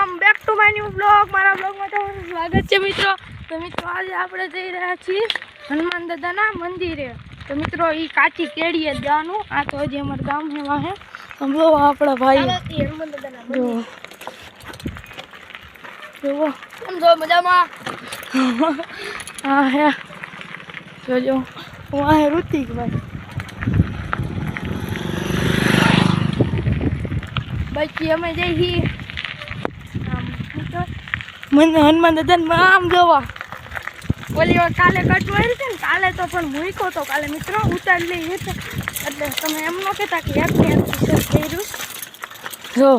Welcome back to my new blog. મારા બ્લોગમાં તમારું સ્વાગત છે મિત્રો। તો મિત્રો આજે આપણે જઈ રહ્યા છીએ હનુમાન દાદાના મંદિરે। તો મિત્રો એ કાચી કેડીએ જવાનું। આ તો હજી અમારું ગામ છે વાહે। સમજો આપણા ભાઈ હનુમાન દાદાના મંદિર જો સમજો મજામાં। હા હે જોજો વાહે ઋતિક ભાઈ બાકી અમે જઈ હનુમાન દાદા આમ જોવા ઓલી કાલે કટવાઈ છે ને કાલે તો પણ મૂક્યો તો કાલે મિત્રો ઉતારી લઈ એટલે તમે એમ ન કહેતા કે કર્યું જો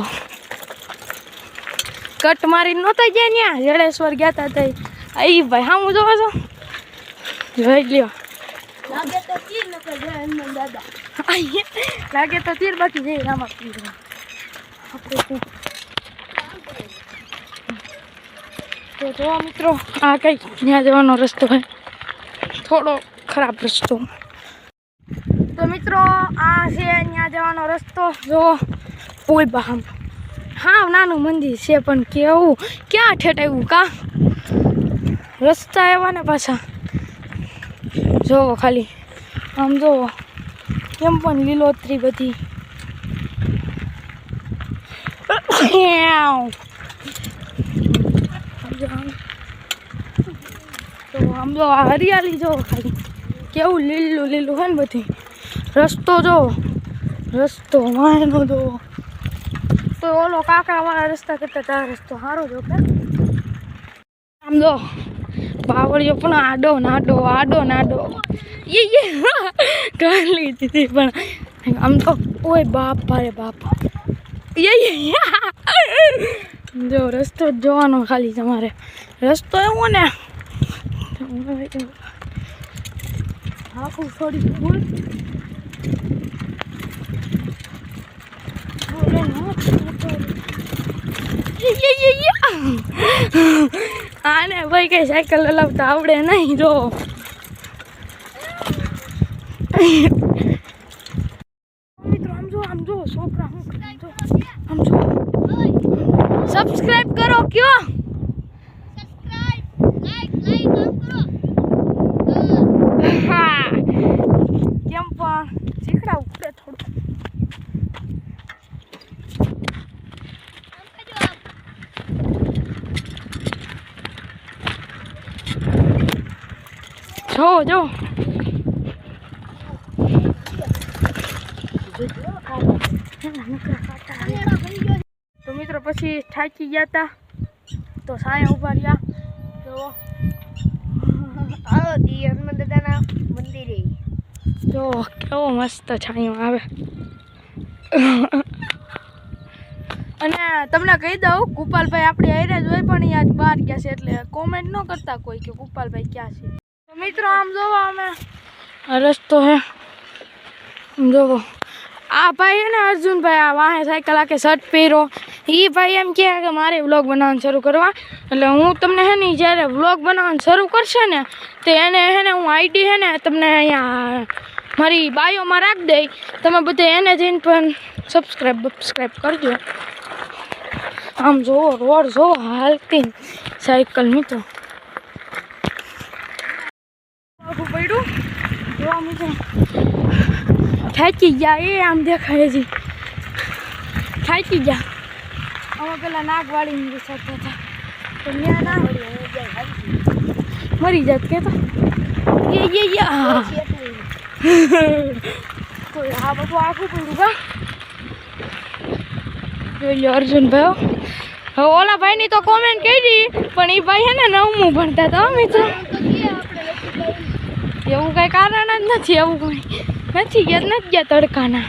કટ મારી નહોતા ગયા ત્યાં જડેશ્વર ગયા હતા તઈ અહીં ભાઈ હા હું જોવા છો જોઈ લ્યો લાગે તો તીર નકર જય હનુમાન દાદા લાગે તો તીર બાકી જઈ રામા પીર તો જો મિત્રો આ કઈ ત્યાં જવાનો રસ્તો હોય થોડો ખરાબ રસ્તો। તો મિત્રો આ છે ત્યાં જવાનો રસ્તો જો ઓય બહામ હા નાનું મંદિર છે પણ કેવું ક્યાં ઠેઠાવ્યું કા રસ્તા એવા ને પાછા જોવો ખાલી આમ જોવો કેમ પણ લીલોતરી બધી તો આમ જો હરિયાળી જો ખાલી કેવું લીલું લીલું હોય ને બધી રસ્તો જો રસ્તો માયનો જો તો ઓલો કાંકરાવાળા રસ્તા કરતા તારા રસ્તો સારો જો કે આમ જો બાવળીઓ પણ આડો નાડો એ ગળી દીધી પણ આમ તો ઓય બાપ ભારે બાપ જો રસ્તો જ જોવાનો ખાલી તમારે રસ્તો એવો ને આખું થોડી ફૂલ આને ભાઈ કઈ સાયકલ હલાવતા આવડે નહીં જો આમ જો છોકરા આમ જો સબસ્ક્રાઇબ કરો કયો હા કેમ પણ શીખડાવું પડે થોડું જો તો મિત્રો પછી થાકી ગયા હતા તો સાયા ઉભા રહ્યા જો હનુમાન દાદાના મંદિરે જો કેવો મસ્ત છાંયો આવે। અને તમને કહી દઉં ગોપાલભાઈ આપણે હારે જ હોય પણ યાદ બહાર ગયા છે એટલે કોમેન્ટ ન કરતા કોઈ કે ગોપાલભાઈ ક્યાં છે। તો મિત્રો આમ જોવો અમે રસ્તો હે જોવો આ ભાઈ હે ને અર્જુનભાઈ આ વાહે સાયકલ આખે શર્ટ પહેરો એ ભાઈ એમ કહે કે મારે વ્લોગ બનાવવાનું શરૂ કરવા એટલે હું તમને હે ને જ્યારે વ્લોગ બનાવવાનું શરૂ કરશે ને તો એને હે ને હું આઈડી હે ને તમને અહીંયા મારી બાયોમાં રાખી દઈ તમે બધા એને જઈને પણ સબસ્ક્રાઈબ કરજો। આમ જોવો રોડ જોવો હાલતી સાયકલ મિત્રો આખું પડ્યું જોવા મિત્રો થાકી ગયા એ આમ દેખાય છે થાકી ગયા અમે પેલા નાગવાળીની વિચારતા હતા તો ત્યાં ના મરી જાત કે તો આ બધું આખું પડ્યું કા જોઈ લો અર્જુનભાઈ હવે ઓલા ભાઈની તો કોમેન્ટ કરી પણ એ ભાઈ હે ને 9મું ભણતા હતા મિત્રો એવું કઈ કારણ જ નથી એવું કઈ નથી ગયા તડકાના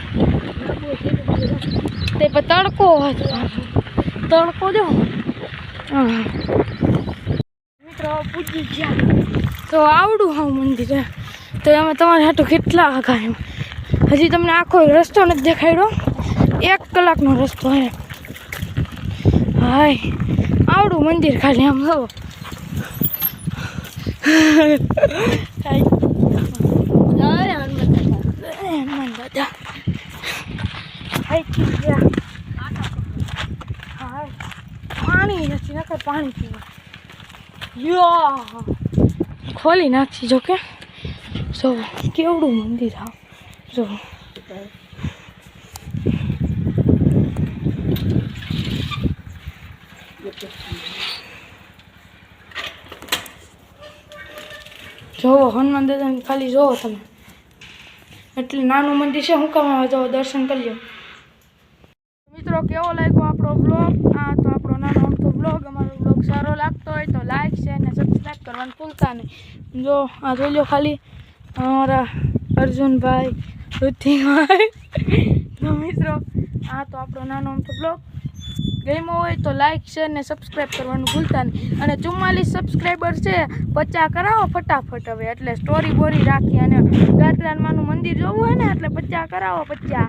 તે પણ તડકો હતો તડકો જો મિત્રો પૂજી ગયા તો આવડું હા મંદિર તો અમે તમારે હાટું કેટલા આગા એમ હજી તમને આખો રસ્તો નથી દેખાડ્યો 1 કલાકનો રસ્તો હે હાય આવડું મંદિર ખાલી આમ જો હનુમાન દાદા હાય પાણી નથી નકર પાણી પીવા યો ખોલી નાખી જો કે જો કેવડું મંદિર આવ જો જોવો હનુમાન દાદાને ખાલી જોવો તમે એટલે નાનું મંદિર છે હું કામ આવે જો દર્શન કરી લો મિત્રો કેવો લાગ્યો આપણો બ્લોગ આ તો આપણો નાનો અમથો બ્લોગ અમારો બ્લોગ સારો લાગતો હોય તો લાઈક શેર ને સબસ્ક્રાઈબ કરવાનું ભૂલતા નહીં જો આ જોઈ લો ખાલી અમારા અર્જુનભાઈ ઋતિકભાઈ તો મિત્રો આ તો આપણો નાનો અમથો બ્લોગ ગમ્યો હોય તો લાઈક શેર ને સબસ્ક્રાઈબ કરવાનું ભૂલતા નહીં અને 44 સબસ્ક્રાઈબર છે 50 કરાવો ફટાફટ હવે એટલે સ્ટોરી બોરી રાખી અને ગાત્રાનમાનું મંદિર જોવું હોય ને એટલે 50 કરાવો 50